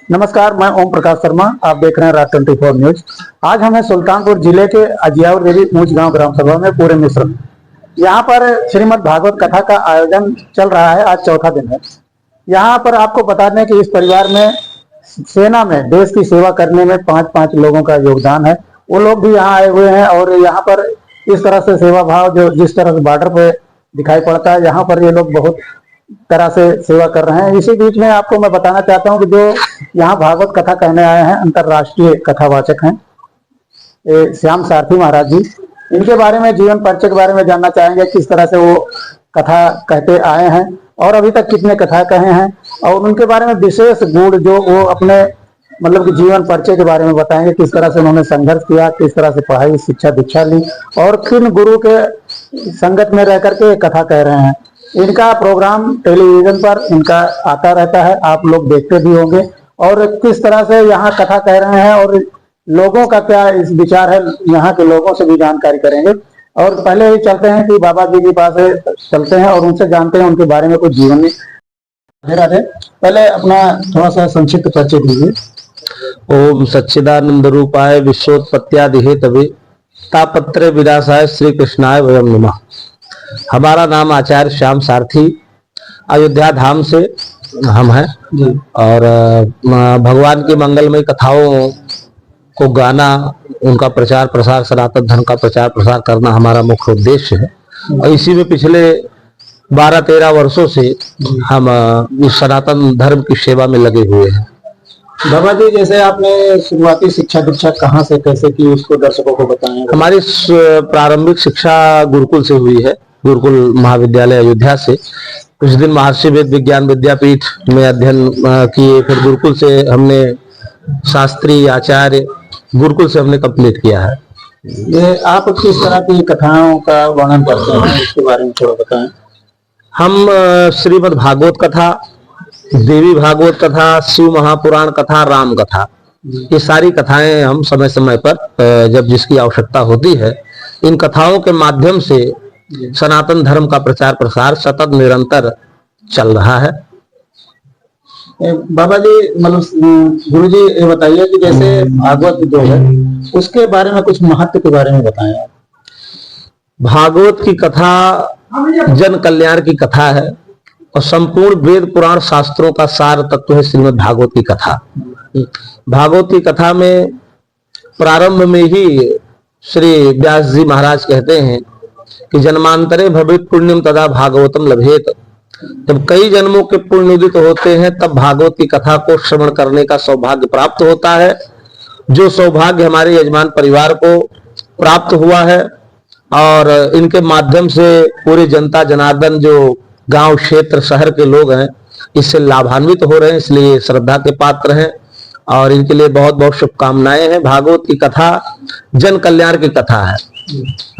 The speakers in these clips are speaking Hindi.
नमस्कार, मैं ओम प्रकाश शर्मा। आप देख रहे हैं राज 24 न्यूज। आज हम हैं सुल्तानपुर जिले के अजियावर देवी ऊंच गांव ग्राम सभा में पूरे मिश्र में। यहाँ पर श्रीमद् भागवत कथा का आयोजन चल रहा है। आज चौथा दिन है। यहाँ पर आपको बता दें कि इस परिवार में सेना में देश की सेवा करने में 5-5 लोगों का योगदान है। वो लोग भी यहाँ आए हुए हैं और यहाँ पर इस तरह से सेवा भाव जो जिस तरह से बॉर्डर पे दिखाई पड़ता है, यहाँ पर ये लोग बहुत तरह से सेवा कर रहे हैं। इसी बीच में आपको मैं बताना चाहता हूं कि जो यहाँ भागवत कथा कहने आए हैं, अंतर्राष्ट्रीय कथावाचक हैं श्याम सारथी महाराज जी। इनके बारे में, जीवन परिचय के बारे में जानना चाहेंगे, किस तरह से वो कथा कहते आए हैं और अभी तक कितने कथा कहे हैं, और उनके बारे में विशेष गुण जो वो अपने मतलब कि जीवन परिचय के बारे में बताएंगे। किस तरह से उन्होंने संघर्ष किया, किस तरह से पढ़ाई शिक्षा दीक्षा ली और किन गुरु के संगत में रह करके कथा कह रहे हैं। इनका प्रोग्राम टेलीविजन पर इनका आता रहता है, आप लोग देखते भी होंगे। और किस तरह से यहाँ कथा कह रहे हैं और लोगों का क्या इस विचार है, यहाँ के लोगों से भी जानकारी करेंगे। और पहले ही चलते हैं कि बाबा जी के पास चलते हैं और उनसे जानते हैं उनके बारे में कुछ जीवन में। राधे, पहले अपना थोड़ा सा संक्षिप्त परिचय दीजिए। ओम सच्चिदानंद रूपाय विश्वोत्पत्त्यादि हेतवे तापत्रे विनाशाय श्री कृष्णाय वयम नमः। हमारा नाम आचार्य श्याम सारथी, अयोध्या धाम से हम हैं जी। और भगवान की मंगलमय कथाओं को गाना, उनका प्रचार प्रसार, सनातन धर्म का प्रचार प्रसार करना हमारा मुख्य उद्देश्य है। और इसी में पिछले 12-13 वर्षों से हम इस सनातन धर्म की सेवा में लगे हुए हैं। बाबा जी, जैसे आपने शुरुआती शिक्षा दीक्षा कहाँ से कैसे की, उसको दर्शकों को बताएं। हमारी प्रारंभिक शिक्षा गुरुकुल से हुई है, गुरुकुल महाविद्यालय अयोध्या से। कुछ दिन महर्षि वेद विज्ञान विद्यापीठ में अध्ययन किए, फिर गुरुकुल से हमने शास्त्री आचार्य गुरुकुल से हमने कंप्लीट किया है। ये आप किस तरह की कथाओं का वर्णन करते हैं, इसके बारे में थोड़ा बताएं। हम श्रीमद् भागवत कथा, देवी भागवत कथा, शिव महापुराण कथा, राम कथा, ये सारी कथाएं हम समय समय पर जब जिसकी आवश्यकता होती है, इन कथाओं के माध्यम से सनातन धर्म का प्रचार प्रसार सतत निरंतर चल रहा है। बाबा जी, मतलब गुरु जी ये बताइए कि जैसे भागवत जो है उसके बारे में कुछ महत्व के बारे में बताएं। भागवत की कथा जन कल्याण की कथा है और संपूर्ण वेद पुराण शास्त्रों का सार तत्व है श्रीमद् भागवत की कथा। भागवत की कथा में प्रारंभ में ही श्री व्यास जी महाराज कहते हैं कि जन्मांतरे भवेत् पुण्यम तदा भागवतम लभेत। जब कई जन्मों के पुण्य उदित होते हैं तब भागवत की कथा को श्रवण करने का सौभाग्य प्राप्त होता है। जो सौभाग्य हमारे यजमान परिवार को प्राप्त हुआ है और इनके माध्यम से पूरे जनता जनार्दन जो गांव क्षेत्र शहर के लोग हैं इससे लाभान्वित हो रहे हैं, इसलिए श्रद्धा के पात्र हैं और इनके लिए बहुत बहुत शुभकामनाएं हैं। भागवत की कथा जन कल्याण की कथा है,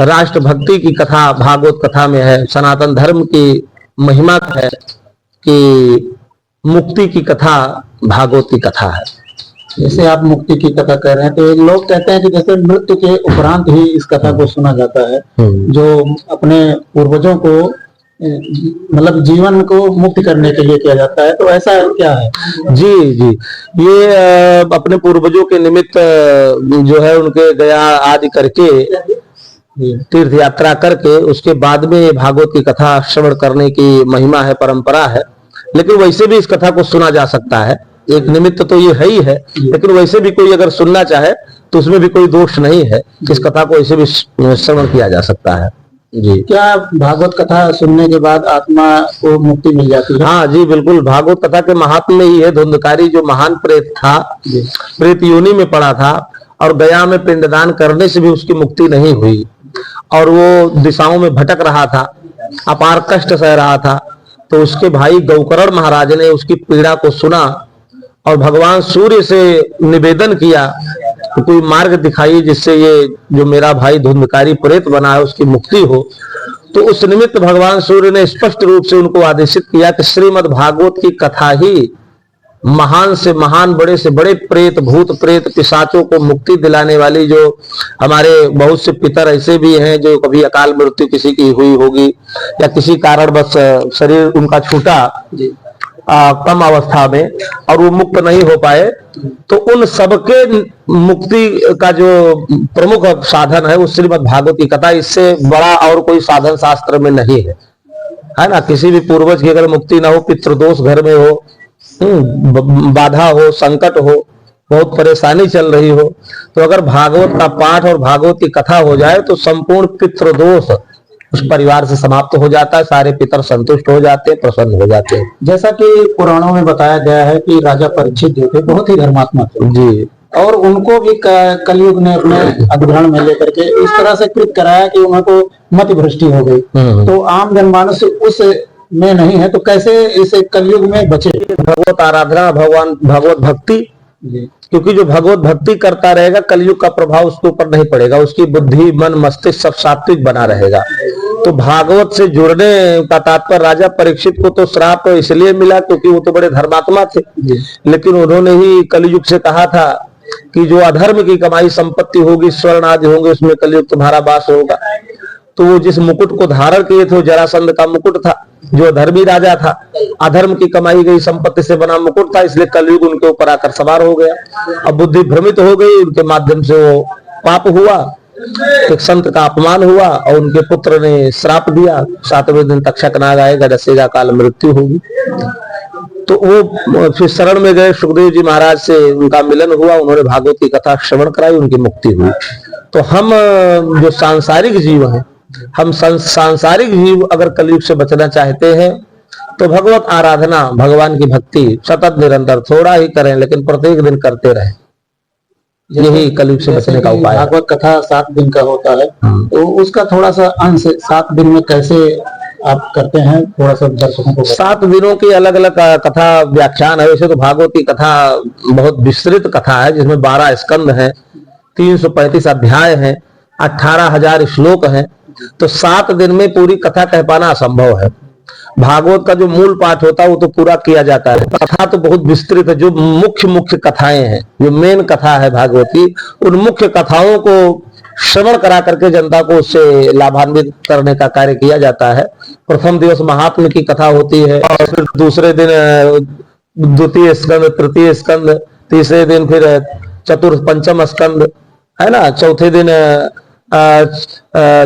राष्ट्र भक्ति की कथा भागवत कथा में है, सनातन धर्म की महिमा है कि मुक्ति की कथा भागवत की कथा है। जैसे आप मुक्ति की कथा कह रहे हैं, तो लोग कहते हैं कि जैसे मृत्यु के उपरांत ही इस कथा को सुना जाता है, जो अपने पूर्वजों को मतलब जीवन को मुक्त करने के लिए किया जाता है, तो ऐसा क्या है? जी जी, ये अपने पूर्वजों के निमित्त जो है उनके गया आदि करके तीर्थ यात्रा करके उसके बाद में भागवत की कथा श्रवण करने की महिमा है, परंपरा है। लेकिन वैसे भी इस कथा को सुना जा सकता है, एक निमित्त तो ये है ही है, लेकिन वैसे भी कोई अगर सुनना चाहे तो उसमें भी कोई दोष नहीं है। इस कथा को ऐसे भी श्रवण किया जा सकता है जी। क्या भागवत कथा सुनने के बाद आत्मा को मुक्ति मिल जाती है? हाँ जी, बिल्कुल। भागवत कथा के महात्म्य में ही है, धुंधकारी जो महान प्रेत था, प्रेत योनि में पड़ा था और गया में पिंडदान करने से भी उसकी मुक्ति नहीं हुई और वो दिशाओं में भटक रहा था, अपार कष्ट सह रहा था। तो उसके भाई गौकर्ण महाराज ने उसकी पीड़ा को सुना और भगवान सूर्य से निवेदन किया कि कोई मार्ग दिखाइए जिससे ये जो मेरा भाई धुंधकारी प्रेत बना है उसकी मुक्ति हो। तो उस निमित्त भगवान सूर्य ने स्पष्ट रूप से उनको आदेशित किया कि श्रीमद् भागवत की कथा ही महान से महान, बड़े से बड़े प्रेत, भूत प्रेत, पिशाचों को मुक्ति दिलाने वाली, जो हमारे बहुत से पितर ऐसे भी हैं जो कभी अकाल मृत्यु किसी की हुई होगी या किसी कारण बस शरीर उनका छूटा कम अवस्था में और वो मुक्त नहीं हो पाए, तो उन सबके मुक्ति का जो प्रमुख साधन है वो श्रीमद् भागवत की कथा। इससे बड़ा और कोई साधन शास्त्र में नहीं है ना। किसी भी पूर्वज की अगर मुक्ति ना हो, पितृदोष घर में हो, बाधा हो, संकट हो, बहुत परेशानी चल रही हो, तो अगर भागवत का पाठ और भागवत की कथा हो जाए तो संपूर्ण पितृदोष उस परिवार से समाप्त हो जाता है, सारे पितर संतुष्ट हो जाते हैं, प्रसन्न हो जाते हैं। जैसा कि पुराणों में बताया गया है कि राजा परीक्षित जो थे बहुत ही धर्मात्मा थे जी, और उनको भी कलयुग ने अपने अधिग्रहण में लेकर के इस तरह से कृत कराया कि उनको मति भ्रष्टि हो गई। तो आम जनमानस उस में नहीं है, तो कैसे इस कलयुग में बचे? भगवत आराधना, भगवान भगवत भक्ति, क्योंकि जो भगवत भक्ति करता रहेगा कलयुग का प्रभाव उसके ऊपर नहीं पड़ेगा, उसकी बुद्धि, मन, मस्तिष्क सब सात्विक बना रहेगा। तो भागवत से जुड़ने का तात्पर्य, राजा परीक्षित को तो श्राप इसलिए मिला क्योंकि वो तो बड़े धर्मात्मा थे, लेकिन उन्होंने ही कलयुग से कहा था कि जो अधर्म की कमाई संपत्ति होगी, स्वर्ण आदि होंगे, उसमें कलयुग तुम्हारा वास होगा। तो वो जिस मुकुट को धारण किए थे वो जरासंध का मुकुट था, जो धर्मी राजा था, अधर्म की कमाई गई संपत्ति से बना मुकुट था, इसलिए कलयुग उनके ऊपर आकर सवार हो गया। अब बुद्धि भ्रमित हो गई, उनके माध्यम से वो पाप हुआ, एक संत का अपमान हुआ और उनके पुत्र ने श्राप दिया, 7वें दिन तक्षक नाग आएगा, डसेगा काल मृत्यु होगी। तो वो फिर शरण में गए, सुखदेव जी महाराज से उनका मिलन हुआ, उन्होंने भागवत की कथा श्रवण कराई, उनकी मुक्ति हुई। तो हम जो सांसारिक जीव हैं, हम सांसारिक जीव अगर कलयुग से बचना चाहते हैं तो भगवत आराधना, भगवान की भक्ति सतत निरंतर, थोड़ा ही करें लेकिन प्रत्येक दिन करते रहें, यही कलयुग से बचने का उपाय है। भागवत कथा 7 दिन का होता है, तो उसका थोड़ा सा अंश 7 दिन में कैसे आप करते हैं, थोड़ा सा दर्शकों को? 7 दिनों की अलग अलग कथा व्याख्यान है। वैसे तो भागवत की कथा बहुत विस्तृत कथा है, जिसमें 12 स्कंद हैं, 335 अध्याय हैं, 18,000 श्लोक हैं। तो 7 दिन में पूरी कथा कह पाना असंभव है। भागवत का जो मूल पाठ होता है वो तो पूरा किया जाता है, कथा तो बहुत विस्तृत है। जो मुख्य कथाएं हैं, जो मेन कथा है भागवत की, उन मुख्य कथाओं को श्रवण करा करके जनता को उससे लाभान्वित करने का कार्य किया जाता है। प्रथम दिवस महात्म की कथा होती है, और फिर दूसरे दिन द्वितीय स्कंद, तृतीय स्कंद, तीसरे दिन फिर चतुर्थ पंचम स्कंद है ना, चौथे दिन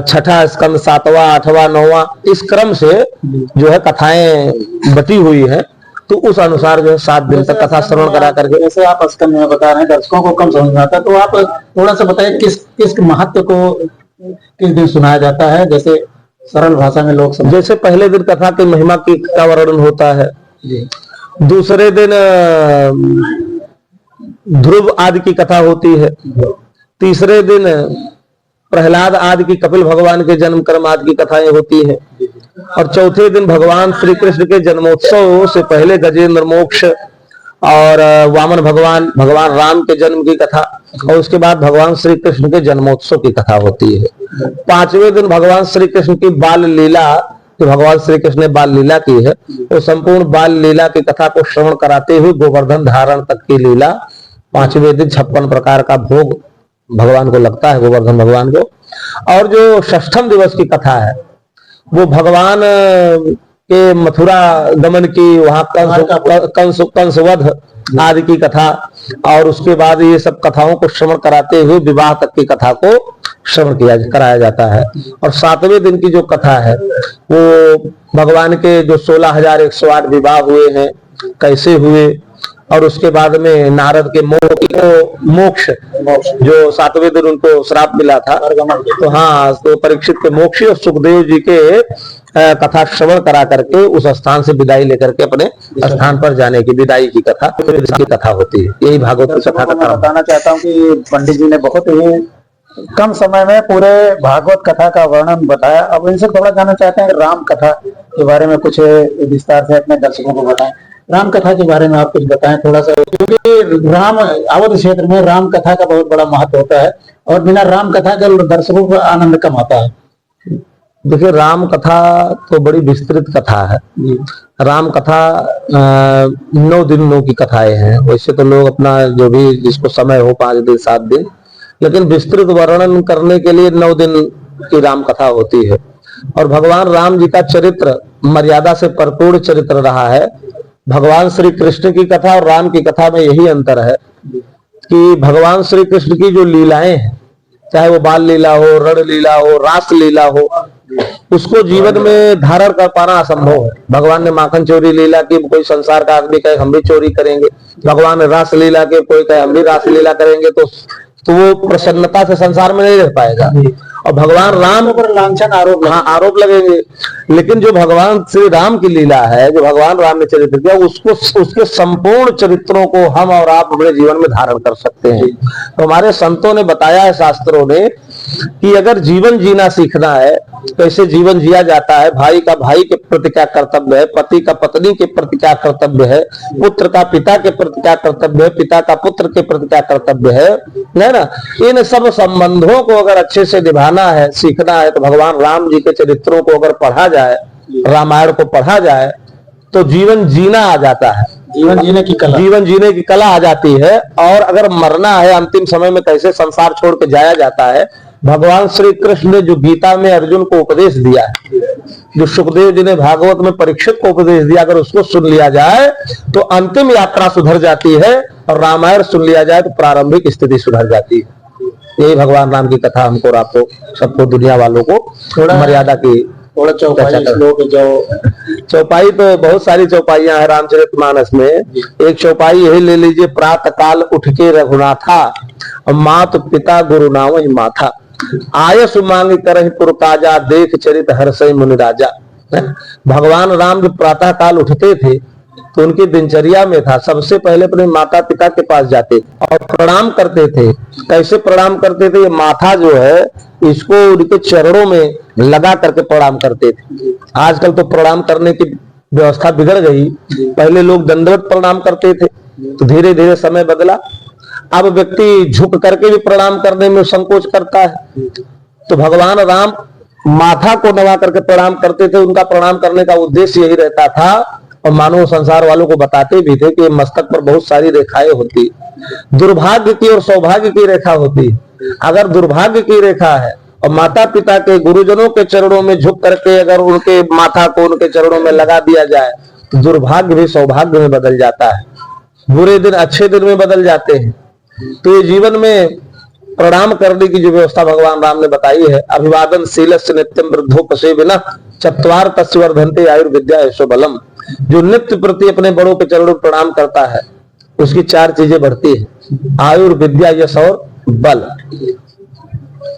छठा स्कंद, 7वां, 8वां, 9वां, इस क्रम से जो है कथाएं बटी हुई है। तो उस अनुसार जो है 7 दिन तक कथा श्रवण करा करके, जैसे आप स्कंद में बता रहे हैं, दर्शकों को कम समझ में आता है, तो आप थोड़ा सा बताइए किस महत्व को किस दिन सुनाया जाता है, जैसे सरल भाषा में लोग समझ। जैसे पहले दिन कथा की महिमा का वर्णन होता है, दूसरे दिन ध्रुव आदि की कथा होती है, तीसरे दिन प्रहलाद आदि की, कपिल भगवान के जन्म कर्म आदि की कथाएं होती है, और चौथे दिन भगवान श्री कृष्ण के जन्मोत्सव से पहले गजेंद्र मोक्ष और वामन भगवान राम के जन्म की कथा, और उसके बाद भगवान श्री कृष्ण के जन्मोत्सव की कथा होती है। 5वें दिन भगवान श्री कृष्ण की बाल लीला, जो भगवान श्री कृष्ण ने बाल लीला की है, वो संपूर्ण बाल लीला की कथा को श्रवण कराते हुए गोवर्धन धारण तक की लीला, 5वें दिन 56 प्रकार का भोग भगवान को लगता है, गोवर्धन भगवान को। और जो 6ठम दिवस की कथा है वो भगवान के मथुरा गमन की, वहां कंसवध आदि की कथा, और उसके बाद ये सब कथाओं को श्रवण कराते हुए विवाह तक की कथा को श्रवण कराया जाता है। और 7वें दिन की जो कथा है वो भगवान के जो 16,108 विवाह हुए हैं, कैसे हुए, और उसके बाद में नारद के मोक्ष जो 7वें दिन उनको श्राप मिला था, तो हाँ, तो परीक्षित के मोक्ष और सुखदेव जी के कथा श्रवण करा करके उस स्थान से विदाई लेकर के अपने स्थान पर जाने की विदाई की कथा होती है। यही भागवत की कथा मैं बताना चाहता हूँ कि पंडित जी ने बहुत ही कम समय में पूरे भागवत कथा का वर्णन बताया। अब इनसे थोड़ा जानना चाहते हैं राम कथा के बारे में, कुछ विस्तार से अपने दर्शकों को बताएं। राम कथा के बारे में आप कुछ बताएं थोड़ा सा, क्योंकि राम अवध क्षेत्र में राम कथा का बहुत बड़ा महत्व होता है, और बिना राम कथा के दर्शकों को आनंद कम आता है। देखिए, राम कथा तो बड़ी विस्तृत कथा है। राम कथा 9 दिनों की कथाएं हैं। वैसे तो लोग अपना जो भी जिसको समय हो 5 दिन 7 दिन, लेकिन विस्तृत वर्णन करने के लिए 9 दिन की राम कथा होती है। और भगवान राम जी का चरित्र मर्यादा से परिपूर्ण चरित्र रहा है। भगवान श्री कृष्ण की कथा और राम की कथा में यही अंतर है कि भगवान श्री कृष्ण की जो लीलाएं हैं, चाहे वो बाल लीला हो, रण लीला हो, रास लीला हो, उसको जीवन में धारण कर पाना असंभव है। भगवान ने माखन चोरी लीला की, कोई संसार का आदमी कहे हम भी चोरी करेंगे। भगवान ने रास लीला के, कोई कहे हम भी रास लीला करेंगे, तो वो प्रसन्नता से संसार में नहीं रह पाएगा। और भगवान राम पर लांछन आरोप, हाँ, आरोप लगेंगे। लेकिन जो भगवान श्री राम की लीला है, जो भगवान राम ने चरित्र किया, उसको, उसके संपूर्ण चरित्रों को हम और आप अपने जीवन में धारण कर सकते हैं। तो हमारे संतों ने बताया है, शास्त्रों ने, कि अगर जीवन जीना सीखना है, कैसे जीवन जिया जाता है, भाई का भाई के प्रति क्या कर्तव्य है, पति का पत्नी के प्रति क्या कर्तव्य है, पुत्र का पिता के प्रति क्या कर्तव्य है, पिता का पुत्र के प्रति क्या कर्तव्य है ना, इन सब संबंधों को अगर अच्छे से निभाना है, सीखना है, तो भगवान राम जी के चरित्रों को अगर पढ़ा जाए, रामायण को पढ़ा जाए, तो जीवन जीना आ जाता है। जीवन जीने की कला आ जाती है। और अगर मरना है, अंतिम समय में कैसे संसार छोड़ के जाया जाता है, भगवान श्री कृष्ण ने जो गीता में अर्जुन को उपदेश दिया है, जो सुखदेव जी ने भागवत में परीक्षित को उपदेश दिया, अगर उसको सुन लिया जाए तो अंतिम यात्रा सुधर जाती है, और रामायण सुन लिया जाए तो प्रारंभिक स्थिति सुधर जाती है। यही भगवान राम की कथा हमको और आपको, सबको, दुनिया वालों को थोड़ा मर्यादा की, थोड़ा चौपाई तो बहुत सारी चौपाइयां हैं रामचरितमानस में। एक चौपाई यही ले लीजिए, प्रातः काल उठ के रघुनाथा, मात पिता गुरु नाम ही माथा, आयस मांग करहि पुरकाजा, देख चरित हर्षै मुनि राजा। भगवान राम जब प्रातः काल उठते थे तो उनकी दिनचर्या में था, सबसे पहले अपने माता पिता के पास जाते और प्रणाम करते थे। कैसे प्रणाम करते थे? ये माथा जो है, इसको उनके चरणों में लगा करके प्रणाम करते थे। आजकल तो प्रणाम करने की व्यवस्था बिगड़ गई। पहले लोग दंडवत प्रणाम करते थे, तो धीरे धीरे समय बदला। अब व्यक्ति झुक करके भी प्रणाम करने में संकोच करता है। तो भगवान राम माथा को नवा करके प्रणाम करते थे। उनका प्रणाम करने का उद्देश्य यही रहता था, और मानव संसार वालों को बताते भी थे कि मस्तक पर बहुत सारी रेखाएं होती, दुर्भाग्य की और सौभाग्य की रेखा होती। अगर दुर्भाग्य की रेखा है और माता पिता के, गुरुजनों के चरणों में झुक करके अगर उनके माथा को उनके चरणों में लगा दिया जाए, तो दुर्भाग्य भी सौभाग्य में बदल जाता है, बुरे दिन अच्छे दिन में बदल जाते हैं। तो ये जीवन में प्रणाम करने की जो व्यवस्था भगवान राम ने बताई है, अभिवादन शीलस्य नित्यम वृद्धोपसे विना चत्वार तस्य वर्धन्ते आयुर्विद्या यशो बलम। जो नित्य प्रति अपने बड़ों के चरणों में प्रणाम करता है, उसकी 4 चीजें बढ़ती है, आयुर्विद्या, यश और बल।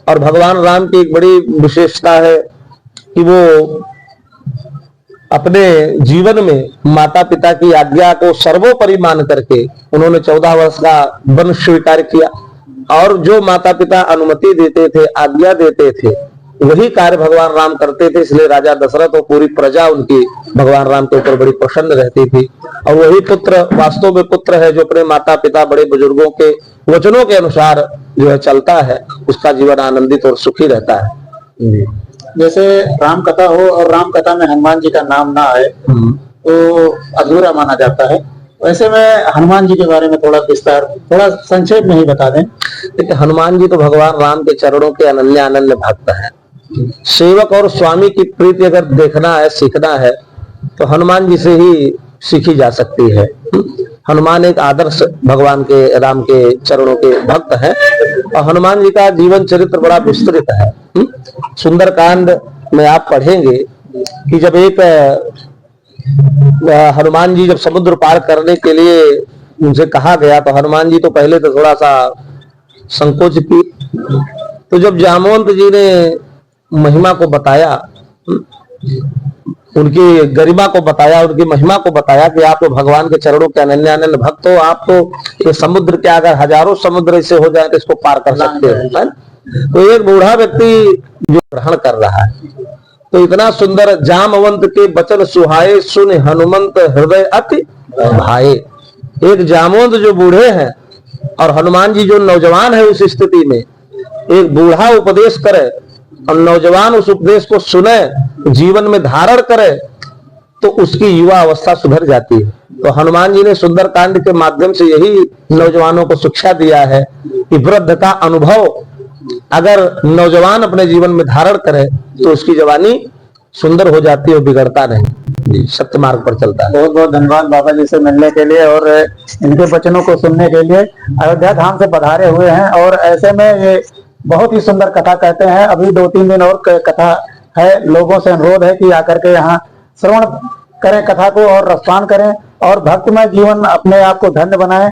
और भगवान राम की एक बड़ी विशेषता है कि वो अपने जीवन में माता पिता की आज्ञा को सर्वोपरि मान करके उन्होंने 14 वर्ष का वन स्वीकार किया, और जो माता पिता अनुमति देते थे, आज्ञा देते थे, वही कार्य भगवान राम करते थे। इसलिए राजा दशरथ और पूरी प्रजा उनकी भगवान राम के ऊपर बड़ी प्रसन्न रहती थी। और वही पुत्र वास्तव में पुत्र है जो अपने माता पिता, बड़े बुजुर्गों के वचनों के अनुसार जो है चलता है, उसका जीवन आनंदित और सुखी रहता है। जैसे राम कथा हो और राम कथा में हनुमान जी का नाम ना आए तो अधूरा माना जाता है। वैसे में हनुमान जी के बारे में थोड़ा विस्तार, थोड़ा संक्षेप में ही बता दें। देखिए, हनुमान जी तो भगवान राम के चरणों के अनन्य अनन्य भक्त हैं। सेवक और स्वामी की प्रीति अगर देखना है, सीखना है, तो हनुमान जी से ही सीखी जा सकती है। हनुमान एक आदर्श भगवान के राम के चरणों के भक्त हैं, और हनुमान जी का जीवन चरित्र बड़ा विस्तृत है। सुंदरकांड में आप पढ़ेंगे कि जब एक हनुमान जी जब समुद्र पार करने के लिए उनसे कहा गया, तो हनुमान जी तो पहले तो थोड़ा सा संकोच की। तो जब जामवंत जी ने महिमा को बताया, उनकी गरिमा को बताया, उनकी महिमा को बताया कि आप तो भगवान के चरणों के अनन्य अनन्य भक्त हो, आप तो ये समुद्र के अगर हजारों समुद्र ऐसे हो जाए तो इसको पार कर सकते हो। तो एक बूढ़ा व्यक्ति जो ग्रहण कर रहा है, तो इतना सुंदर, जामवंत के बचन सुहाए, सुन हनुमंत हृदय अति भाए। एक जामवंत जो बूढ़े हैं और हनुमान जी जो नौजवान है, उस स्थिति में एक बूढ़ा उपदेश करे और नौजवान उस उपदेश को सुने, जीवन में धारण करे, तो उसकी युवा अवस्था सुधर जाती है। तो हनुमान जी ने सुंदरकांड के माध्यम से यही नौजवानों को शिक्षा दिया है कि वृद्ध का अनुभव अगर नौजवान अपने जीवन में धारण करे तो उसकी जवानी सुंदर हो जाती है और बिगड़ता नहीं। जी, सत्य मार्ग पर चलता है। बहुत बहुत धन्यवाद बाबा जी से मिलने के लिए और इनके वचनों को सुनने के लिए। अयोध्या धाम से पधारे हुए हैं और ऐसे में ये बहुत ही सुंदर कथा कहते हैं। अभी 2-3 दिन और कथा है। लोगों से अनुरोध है कि आकर के यहाँ श्रवण करें कथा को और रसपान करें और भक्तमय जीवन अपने आप को धन्य बनाएं।